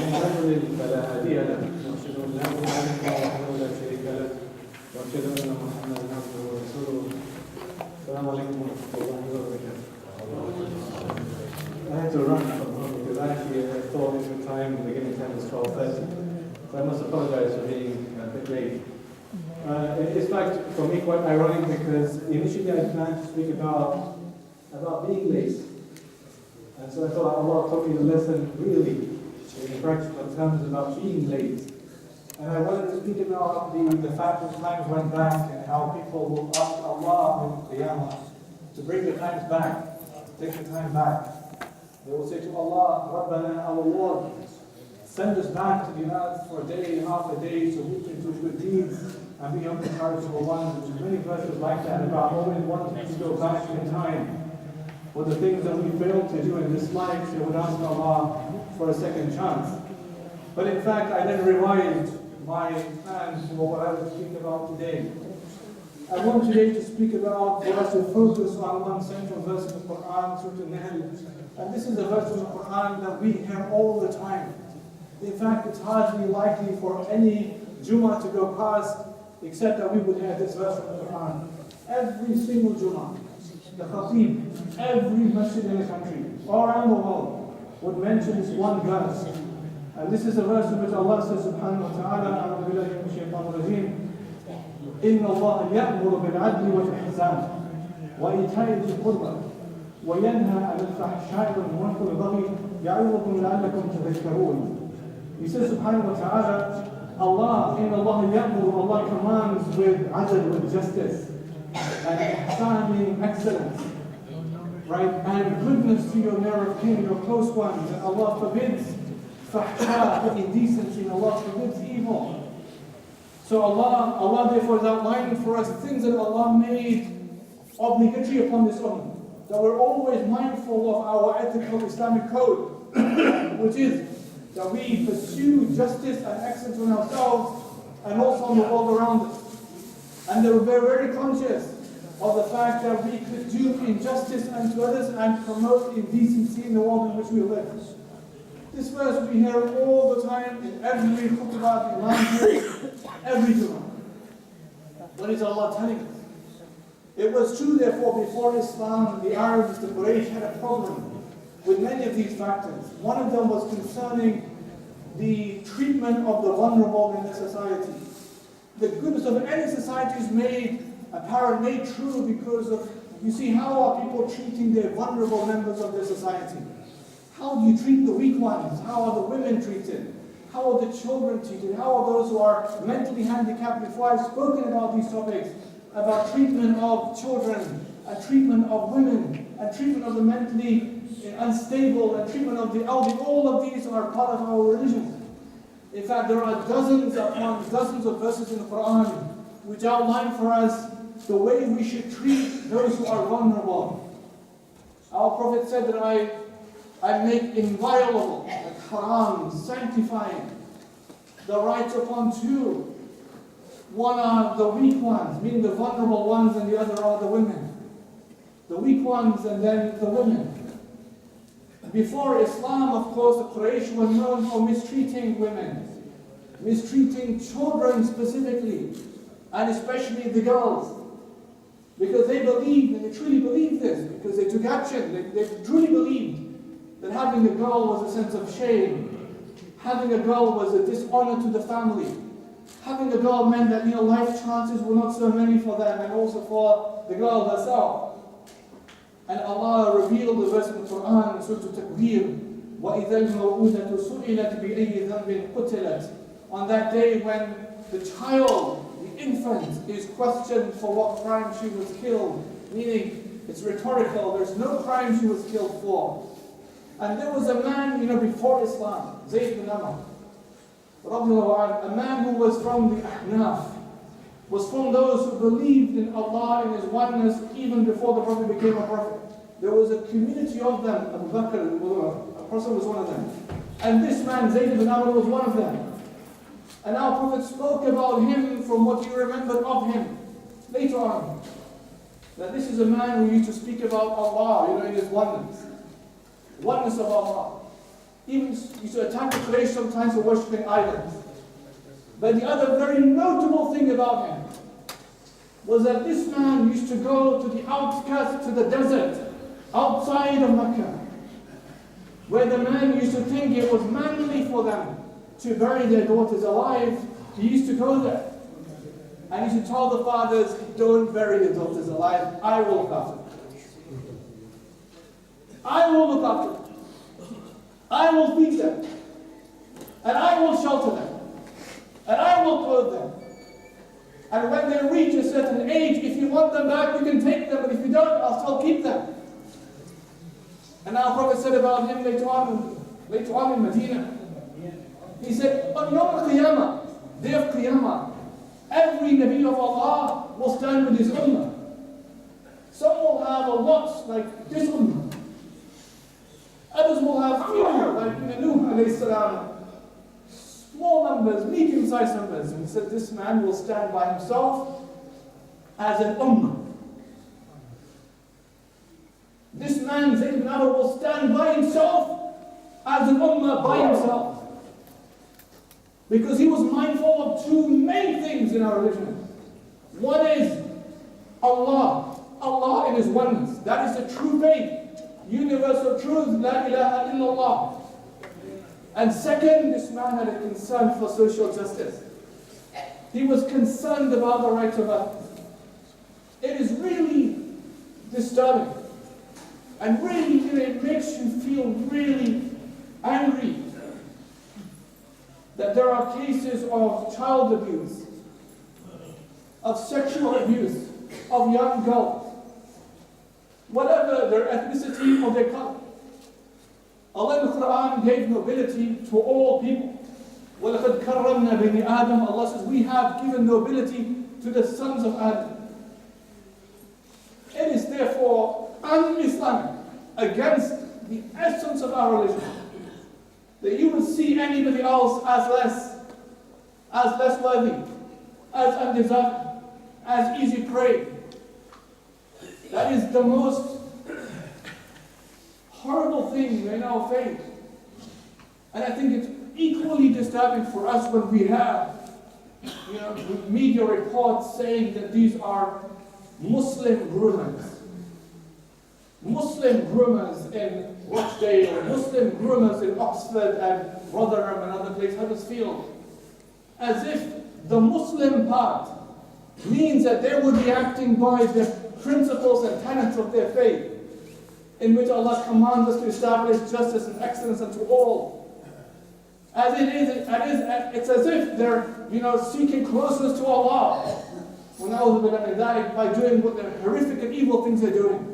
يضلل فلا هادي له واشهد ان لا اله الا الله وحده لا شريك له واشهد ان محمدا عبده ورسوله. السلام عليكم ورحمه الله وبركاته. I had to run because actually I thought the time, the beginning time was 12:30, so I must apologize for being a bit late. It's like for me quite ironic because initially I planned to speak about being late, and so I thought Allah taught me the lesson really in practical terms about being late, and I wanted to speak about the fact that times went back and how people will ask Allah in Qiyamah to bring the times back, take the time back. They will say to Allah, Rabbana, our Lord, send us back to the earth for a day, half a day, so we can do good deeds and be of the charitable ones. There's many verses like that about always wanting to go back in time. For the things that we failed to do in this life, they would ask Allah for a second chance. But in fact, I then revised my plans for what I would speak about today. I want today to speak about, for us to focus on one central verse of the Quran, Surah Al-Nahl. And this is a verse of the Quran that we hear all the time. In fact, it's hardly likely for any Jummah to go past except that we would hear this verse from the Quran. Every single Jummah, the Khatib, every masjid in the country, all around the world, would mention this one verse. And this is a verse in which Allah says, subhanahu wa ta'ala, أعوذ بالله من الشيطان الرجيم, إن الله يأمر بالعدل والإحسان وإيتاء ذي القربى وينهى عن الفحشاء والمنكر والبغي يعظكم لعلكم تذكرون. He says, subhanahu wa ta'ala, Allah, in Allah ya'mur, Allah commands with adl, with justice, and ihsan meaning excellence, right? And goodness to your near of kin, your close ones, and Allah forbids fahsha, indecency, and Allah forbids evil. So Allah therefore is outlining for us things that Allah made obligatory upon this ummah, that we're always mindful of our ethical Islamic code, which is that we pursue justice and excellence on ourselves and also on the world around us. And they were very, very conscious of the fact that we could do injustice unto others and promote indecency in the world in which we live. This verse we hear all the time in every khutbah, in language, every Jummah. What is Allah telling us? It was true, therefore, before Islam, the Arabs, the Quraysh had a problem with many of these factors. One of them was concerning the treatment of the vulnerable in the society. The goodness of any society is made apparent, made true because of, you see, how are people treating their vulnerable members of their society? How do you treat the weak ones? How are the women treated? How are the children treated? How are those who are mentally handicapped? Before I've spoken about these topics, about treatment of children, and treatment of women, and treatment of the mentally unstable, and treatment of the elderly. All of these are part of our religion. In fact, there are dozens upon dozens of verses in the Quran which outline for us the way we should treat those who are vulnerable. Our Prophet said that I make inviolable, like haram, sanctifying, the rights upon two. One are the weak ones, meaning the vulnerable ones, and the other are the women. The weak ones and then the women. Before Islam, of course, the Quraysh were known for mistreating women, mistreating children specifically, and especially the girls. Because they believed, and they truly believed this, because they took action, they truly believed that having a girl was a sense of shame. Having a girl was a dishonor to the family. Having a girl meant that life chances were not so many for them, and also for the girl herself. And Allah revealed the verse in the Quran, Surah Al-Takbir, وَإِذَا الْمَوْءُودَةُ سُئِلَتْ بِأَيِّ ذَنْبٍ قُتِلَتْ. On that day when the child, the infant, is questioned for what crime she was killed, meaning it's rhetorical, there's no crime she was killed for. And there was a man, before Islam, Zayd bin Amr, a man who was from the Ahnaf, was from those who believed in Allah and His oneness even before the Prophet became a Prophet. There was a community of them. Abu Bakr, a person was one of them. And this man, Zayd bin Amr, was one of them. And our Prophet spoke about him from what he remembered of him later on. That this is a man who used to speak about Allah, in His oneness. Oneness of Allah. even used to attack the Quraysh sometimes for worshipping idols. But the other very notable thing about him was that this man used to go to the outskirts, to the desert, outside of Mecca, where the man used to think it was manly for them to bury their daughters alive. He used to go there. And he used to tell the fathers, don't bury your daughters alive, I will look after them. I will look after them. I will feed them. And I will shelter them. And I will clothe them. And when they reach a certain age, if you want them back, you can take them, but if you don't, I'll still keep them. And our Prophet said about him later on in Medina, he said, on Yawm al-Qiyamah, day of Qiyamah, every Nabi of Allah will stand with his ummah. Some will have a lot like this ummah. Others will have few, like Nuh alayhi salam. Small numbers, medium-sized numbers. And he said this man will stand by himself as an ummah. This man, Zayd ibn Amr, will stand by himself as an ummah by himself. Because he was mindful of two main things in our religion. One is Allah. Allah in His oneness. That is the true faith. Universal truth, La ilaha illallah. And second, this man had a concern for social justice. He was concerned about the rights of others. It is really disturbing. And really, it makes you feel really angry that there are cases of child abuse, of sexual abuse, of young girls, whatever their ethnicity or their color. Allah in the Quran gave nobility to all people. وَلَقَدْ كَرَّمْنَا بَنِي آدَمَ. Allah says, we have given nobility to the sons of Adam. It is therefore un-Islamic, against the essence of our religion, that you would see anybody else as less worthy, as undeserving, as easy prey. That is the most horrible thing in our faith. And I think it's equally disturbing for us when we have media reports saying that these are Muslim groomers. Muslim groomers in Rochdale, Muslim groomers in Oxford and Rotherham and other places, Huddersfield. As if the Muslim part means that they would be acting by the principles and tenets of their faith, in which Allah commands us to establish justice and excellence unto all. As it is, it's as if they're seeking closeness to Allah by doing what the horrific and evil things they're doing.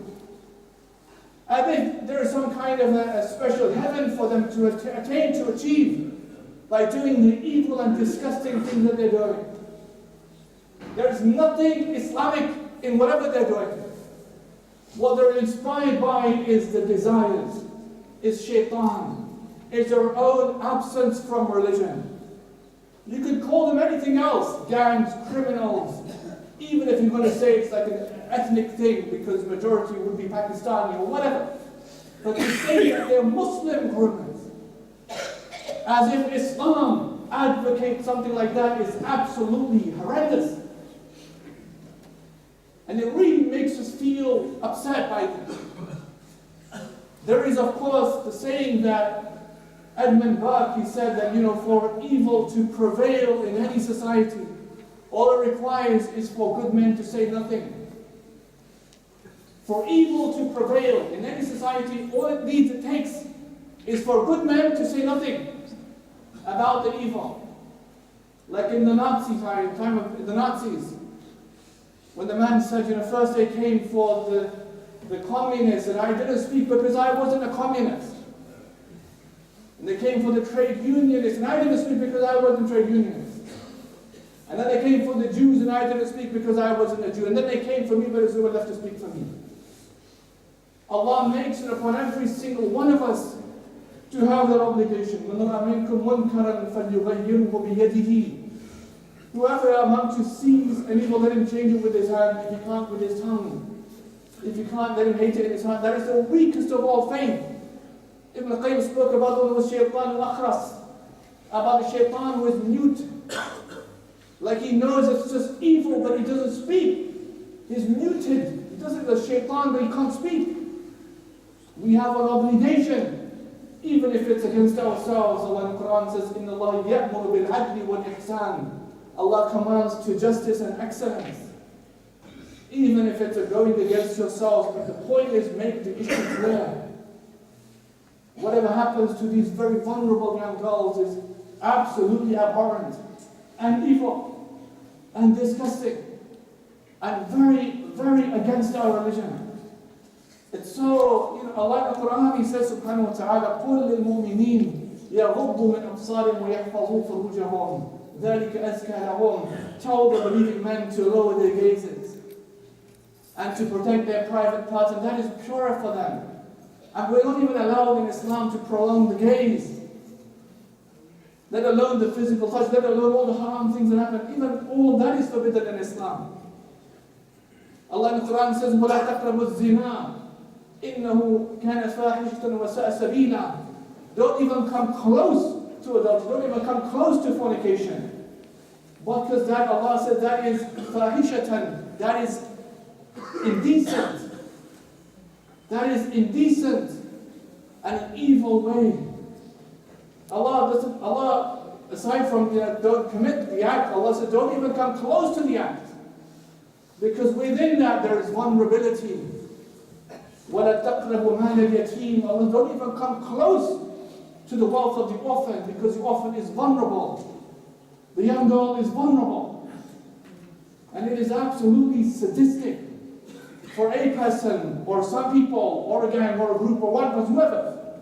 As if there is some kind of a special heaven for them to attain, to achieve, by doing the evil and disgusting things that they're doing. There is nothing Islamic in whatever they're doing. What they're inspired by is the desires, is shaitan, is their own absence from religion. You could call them anything else, gangs, criminals, even if you're going to say it's like an ethnic thing because majority would be Pakistani or whatever. But to say that they're Muslim groomers, as if Islam advocates something like that, is absolutely horrendous. And it really makes us feel upset by them. There is, of course, the saying that Edmund Burke, he said that, for evil to prevail in any society, all it requires is for good men to say nothing. For evil to prevail in any society, all it takes is for good men to say nothing about the evil. Like in the Nazi time of the Nazis, when the man said, first they came for the communists, and I didn't speak because I wasn't a communist. And they came for the trade unionists, and I didn't speak because I wasn't a trade unionist. And then they came for the Jews, and I didn't speak because I wasn't a Jew. And then they came for me, but there's no one left to speak for me. Allah makes it upon every single one of us to have that obligation. Whoever among you sees an evil, let him change it with his hand. If he can't, with his tongue. If you can't, let him hate it in his heart. That is the weakest of all faith. Ibn Qayyim spoke about one was Shaytan al-Akhras, about the Shaytan who is mute. Like he knows it's just evil, but he doesn't speak. He's muted. He doesn't, the Shaytan, but he can't speak. We have an obligation, even if it's against ourselves. Allah in the Quran says, إِنَّ اللَّهَ يَأْمُرُ بِالْعَدْلِ وَالْإِحْسَانِ. Allah commands to justice and excellence. Even if it's going against yourselves, but the point is make the issue clear. Whatever happens to these very vulnerable young girls is absolutely abhorrent and evil and disgusting and very, very against our religion. It's so, Allah in the Quran, He says subhanahu wa ta'ala, قُلْ لِلْمُؤْمِنِينَ يَغُضُّوا مِنْ أَبْصَارِهِمْ وَيَحْفَظُوا فُرُوجَهُمْ ذَلِكَ أَزْكَى لَهُمْ. Tell the believing men to lower their gazes and to protect their private parts, and that is pure for them. And we're not even allowed in Islam to prolong the gaze, let alone the physical touch, let alone all the haram things that happen. Even all of that is forbidden in Islam. Allah in the Quran says, وَلَا تَقْرَبُوا الزِّنَا إِنَّهُ كَانَ فَاحِشَةً وَسَاءَ سَبِيلًا. Don't even come close to adultery, don't even come close to fornication. Because that, Allah said, that is fahishatan, that is indecent. That is indecent and an evil way. Allah, aside from don't commit the act, Allah said don't even come close to the act. Because within that there is vulnerability. وَلَا تَقْرَبُوا مَالَ الْيَتِيمِ. Allah, don't even come close to the wealth of the orphan, because the orphan is vulnerable. The young girl is vulnerable. And it is absolutely sadistic for a person, or some people, or a gang, or a group, or whoever,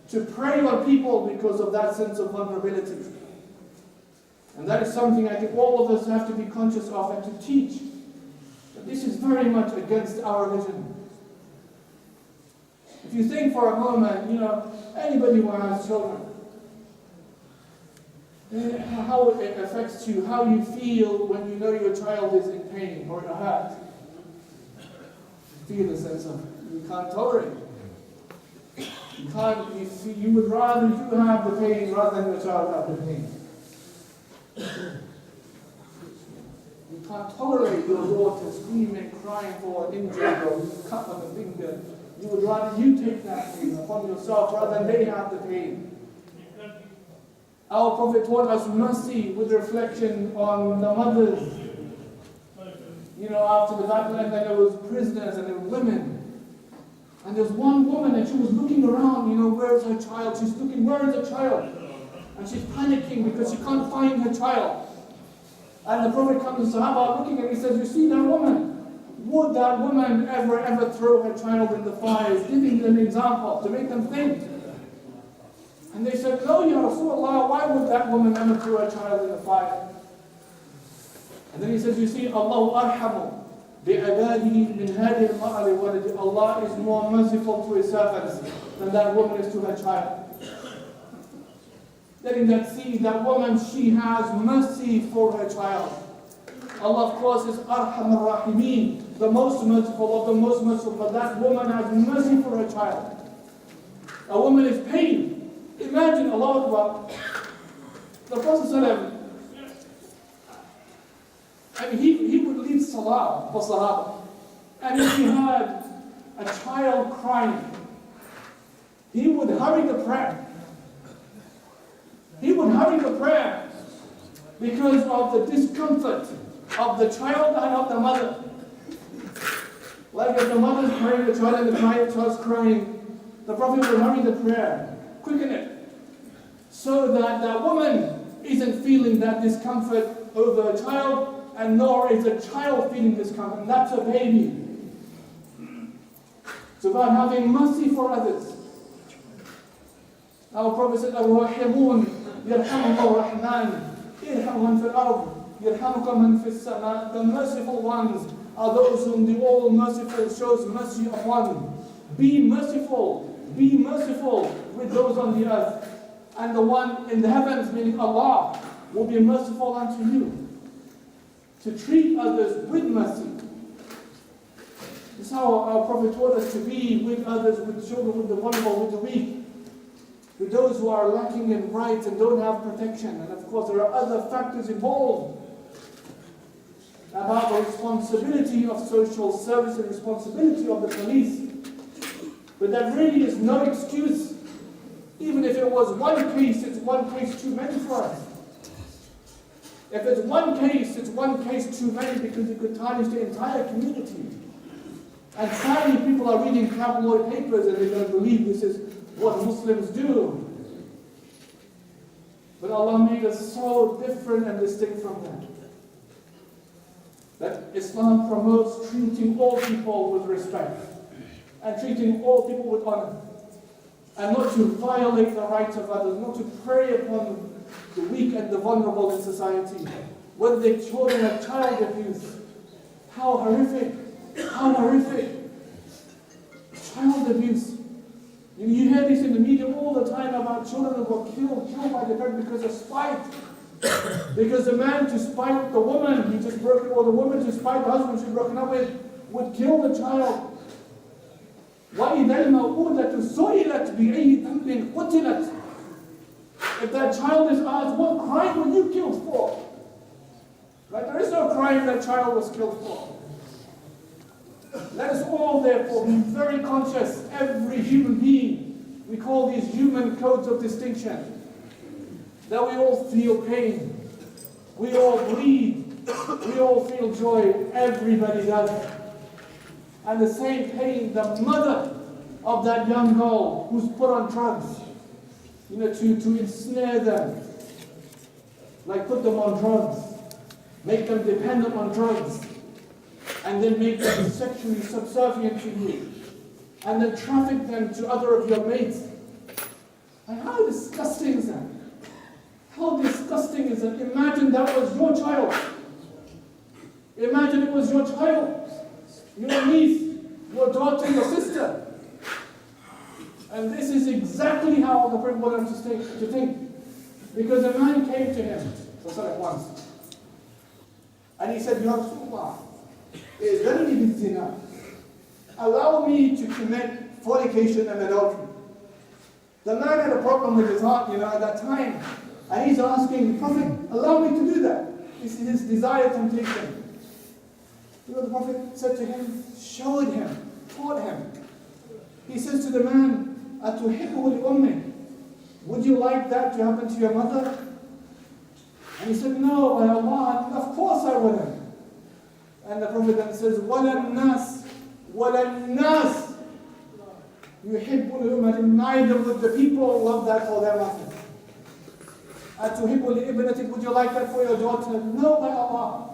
to prey on people because of that sense of vulnerability. And that is something I think all of us have to be conscious of and to teach. But this is very much against our religion. If you think for a moment, anybody who has children, how it affects you, how you feel when you know your child is in pain or hurt. Feel a sense of you can't tolerate. You would rather you have the pain rather than your child have the pain. You can't tolerate your daughter screaming, crying for an injury or cut on the finger. You would rather you take that pain upon yourself rather than they have the pain. Our Prophet taught us mercy with reflection on the mothers. After the battle, and then there was prisoners and there were women. And there's one woman and she was looking around, where is her child? She's looking, where is her child? And she's panicking because she can't find her child. And the Prophet comes to Sahaba looking and he says, you see that woman? Would that woman ever throw her child in the fire? He's giving them an example to make them think. And they said, no, Ya Rasulullah, why would that woman ever throw her child in the fire? And then he says, you see, Allahu arhamu bi'ibadihi min hadi al-mar'a liwaladi. Allah is more merciful to His servants than that woman is to her child. Letting that see, that woman, she has mercy for her child. Allah, of course, is Arham ar-Rahimin, the most merciful of the most merciful, but that woman has mercy for her child. A woman is pain. Imagine, Allah Akbar, the Prophet he would lead salah for Sahaba. And if he had a child crying, he would hurry the prayer. He would hurry the prayer because of the discomfort of the child and of the mother. Like if the mother is praying, the child and the child's crying, the Prophet would hurry the prayer, quicken it, so that the woman isn't feeling that discomfort over a child, and nor is a child feeling discomfort, and that's a baby. It's about having mercy for others. Our Prophet said, "Ar-Rahimun yarhamuhum ar-Rahman, irhamu man fil ard, yarhamukum man fis sama." The merciful ones are those whom the all-merciful shows mercy upon. Be merciful with those on the earth. And the one in the heavens, meaning Allah, will be merciful unto you. To treat others with mercy. This is how our Prophet taught us to be with others, with children, with the vulnerable, with the weak. to those who are lacking in rights and don't have protection. And of course, there are other factors involved about the responsibility of social service and responsibility of the police. But that really is no excuse. Even if it was one case, it's one case too many for us. If it's one case, it's one case too many, because it could tarnish the entire community. And sadly, people are reading tabloid papers and they're going to believe this is what Muslims do. But Allah made us so different and distinct from them. That Islam promotes treating all people with respect and treating all people with honor, and not to violate the rights of others, not to prey upon the weak and the vulnerable in society. Whether they're children of child abuse. How horrific! How horrific! Child abuse. You hear this in the media all the time about children who were killed by the parents because of spite. Because the man, to spite the woman he just broken, or the woman to spite the husband she's broken up with, would kill the child. وَإِذَا الْمَوْءُودَةُ سُئِلَتْ بِأَيِّ ذَنبٍ قُتِلَتْ. If that child is asked, what crime were you killed for? Right? There is no crime that child was killed for. Let us all therefore be very conscious, every human being. We call these human codes of distinction. That we all feel pain. We all bleed. We all feel joy. Everybody does. And the same pain, the mother of that young girl who's put on drugs, to ensnare them, like put them on drugs, make them dependent on drugs, and then make them sexually subservient to you, and then traffic them to other of your mates. And how disgusting is that? How disgusting is that? Imagine that was your child. Imagine it was your child, your niece, your daughter, your sister. And this is exactly how the Prophet wanted us to think. Because a man came to him once, and he said, Ya Rasulullah, allow me to commit fornication and adultery. The man had a problem with his heart, at that time. And he's asking the Prophet, allow me to do that. This is his desired temptation. The Prophet said to him, showed him, taught him. He says to the man, أَتُحِبُّهُ لِأُمِّهِ, would you like that to happen to your mother? And he said, no, by Allah, of course I wouldn't. And the Prophet then says, وَلَا النَّاسِ يُحِبُّ لِأُمَّةٍ, neither would the people love that for their mother. أَتُحِبُّ لِإِبْنَةٍ, would you like that for your daughter? No, by Allah.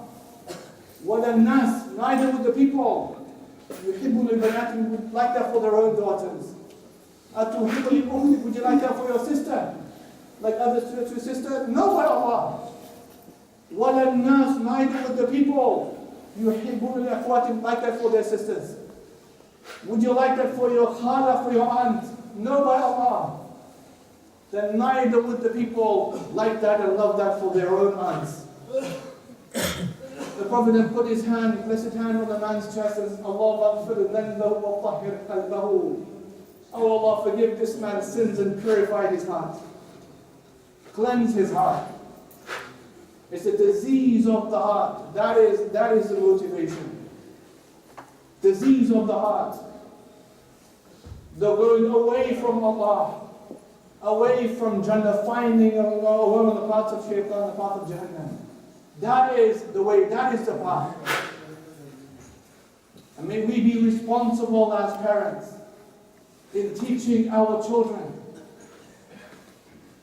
وَلَا النَّاسِ, neither would the people يُحِبُّ لِبَنَاتٍ, would like that for their own daughters. أَتُحِبُّ لِأُخْتِكَ, would you like that for your sister? Like others to your sister? No, by Allah. وَلَا النَّاسِ, neither would the people يُحِبُّ لِأَخْوَاتٍ, like that for their sisters. Would you like that for your khala, for your aunt? No, by Allah. Then neither would the people like that and love that for their own aunts. The Prophet then put his hand, blessed hand on the man's chest and says, Allah Oh Allah, forgive this man's sins and purify his heart. Cleanse his heart. It's a disease of the heart. That is the motivation. Disease of the heart. The going away from Allah, away from Jannah, finding away on the path of Shaitan, the path of Jahannam. That is the way, that is the path. And may we be responsible as parents in teaching our children,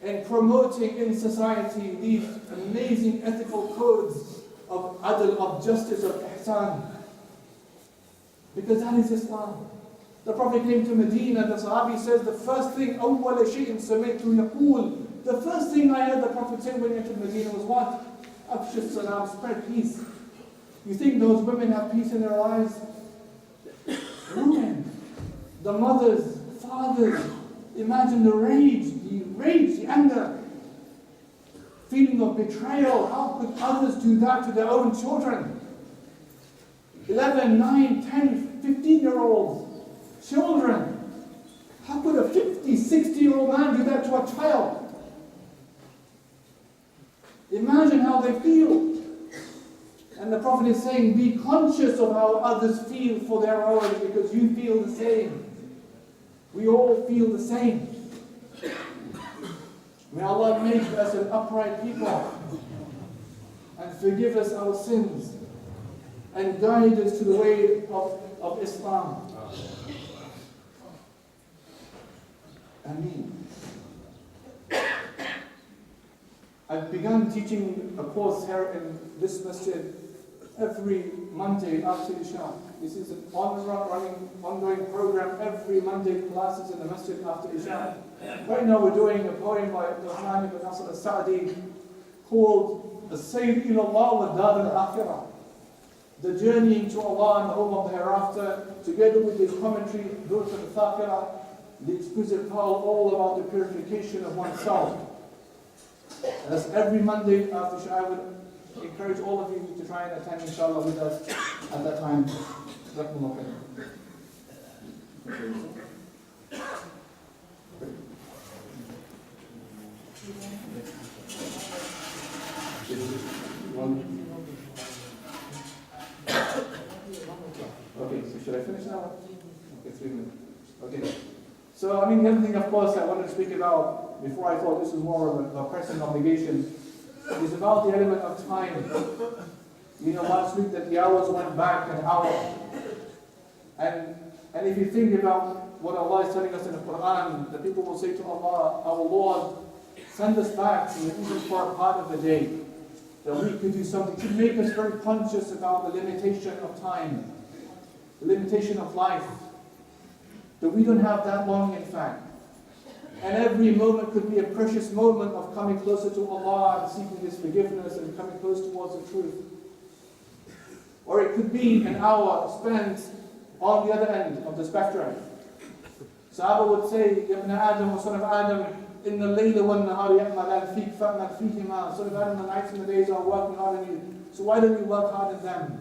in promoting in society these amazing ethical codes of adl, of justice, of ihsan. Because that is Islam. The Prophet came to Medina, the Sahabi says, the first thing, أول شيء سمعت يقول, the first thing I heard the Prophet say when he entered Medina was what? Afshu salam, spread peace. You think those women have peace in their lives? Women, the mothers, fathers, imagine the rage, the anger, feeling of betrayal. How could others do that to their own children? 11, 9, 10, 15-year-olds, children. How could a 50, 60-year-old man do that to a child? Imagine how they feel. And the Prophet is saying, be conscious of how others feel for their hours, because you feel the same. We all feel the same. May Allah make us an upright people and forgive us our sins and guide us to the way of Islam. Ameen. I've begun teaching a course here in this masjid every Monday after Isha. This is an ongoing program. Every Monday classes in the masjid after Isha. Right now we're doing a poem by Uthman Lateef called As-Sayr ila Allah wa Dar al-Akhirah. The journeying to Allah and the home of the hereafter, together with his commentary, Durf al-Thaqirah, the exquisite pearl, all about the purification of oneself. And that's every Monday after Isha. I would encourage all of you to try and attend, inshallah, with us at that time. Okay, so should I finish now? Okay, 3 minutes. Okay. So, I mean, the other thing, of course, I wanted to speak about, before I thought this was more of a personal obligation, is about the element of time. You know, last week that the hours went back an hour. And if you think about what Allah is telling us in the Quran, the people will say to Allah, our Lord, send us back even for a part of the day, that we could do something. It should make us very conscious about the limitation of time, the limitation of life, that we don't have that long, in fact. And every moment could be a precious moment of coming closer to Allah and seeking His forgiveness and coming close towards the truth. Or it could be an hour spent on the other end of the spectrum. Sahaba would say, Ibn Adam, O son of Adam, in the layla wa nahari ya'malan feek fa'mal feekima. Son of Adam, the nights and the days are working hard on you. So why don't you work hard in them?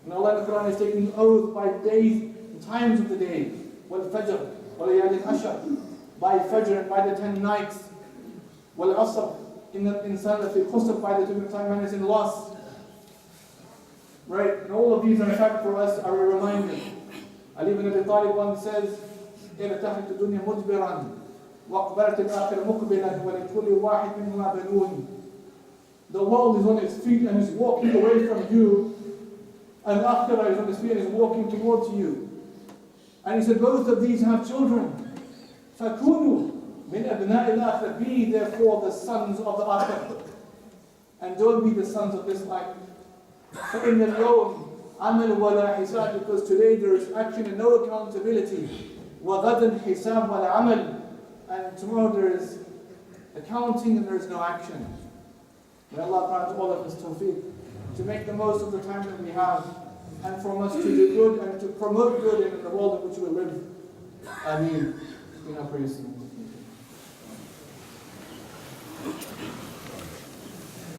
And Allah in the Quran is taking oath by days and times of the day. Wal Fajr, wal Layalin Ashr, by Fajr and by the 10 nights. Wal Asr, in the Insan fi khusr, by the 2 time man is in loss. Right? And all of these, in fact, for us are a reminder. Ali ibn Abi Talib once says, إِلَتَحْلِتُ الدُّنْيَا مُجْبِرًا وَأَقْبَلَتِ الْآخِرَ مُقْبِلًا وَلِكُلِّ وَاحِدٍ مِنْهُمَا بَنُونَ. The world is on its feet and is walking away from you, and Akhirah is on its feet and is walking towards you. And he said, both of these have children. فَكُونُوا مِنْ أَبْنَاءِ الْآخِرَةِ. Be therefore the sons of the Akhirah. And don't be the sons of this life. فَإِنَّ الْيَوْمِ عَمَلْ وَلَا حِسَابِ. Because today there is action and no accountability. وَغَدًا حِسَابْ وَلَا عَمَلْ. And tomorrow there is accounting and there is no action. May Allah grant all of us tawfiq to make the most of the time that we have, and from us to do good and to promote good in the world in which we live. Ameen. In our praise.